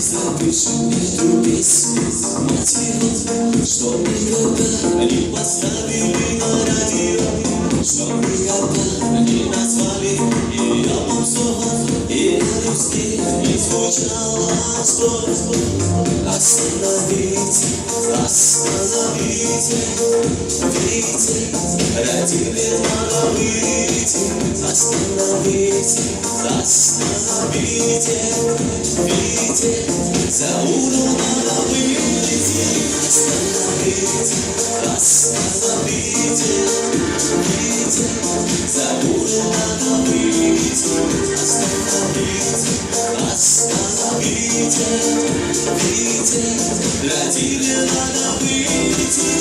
Запиши эту песню мотивом, чтоб никогда не поставили на радио, чтоб никогда не назвали ее попсовым, и на русских не звучало что. Остановите, остановите, выйти, родители надо выйти. Остановите, остановите, выйти, за угол надо выйти. Остановите, остановите, выйти, за угол надо выйти. Остановите, остановите, выйти, родители надо выйти.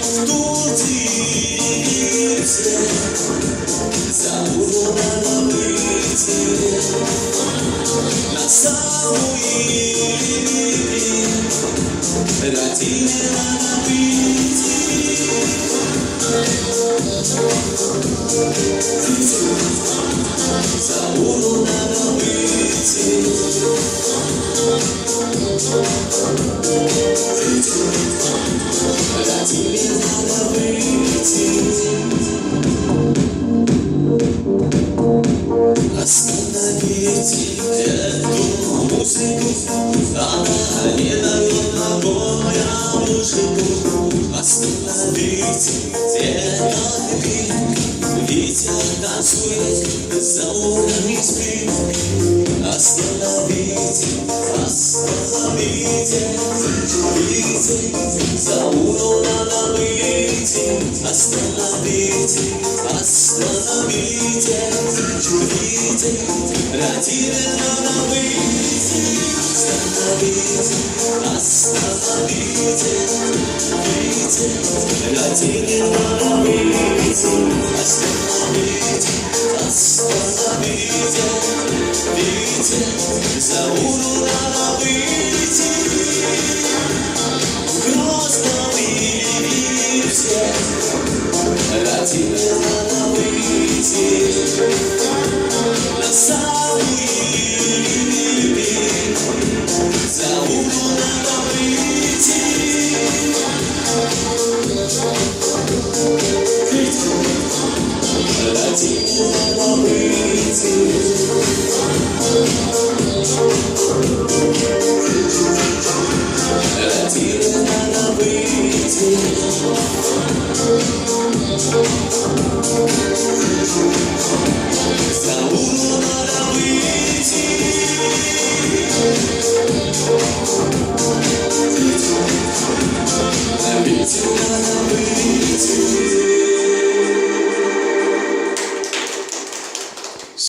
В Турции за угол надо выйти. На самую родители надо выйти. За угол надо выйти. Родители надо выйти. Остановите эту музыку, она не дает покоя мужику. Остановите детки, ветер танцует, за углом не спит. Остановите, остановите, выйти, за угол надо выйти. Остановите, остановите, выйти, родители надо выйти. Остановите, остановите, выйти, родители надо выйти. Остановите, остановите, выйти, за угол надо выйти. Грозно выйти, родители надо выйти. На самую за угол надо выйти. Родители надо выйти. Родители надо выйти. За угол надо выйти. Ведь надо выйти.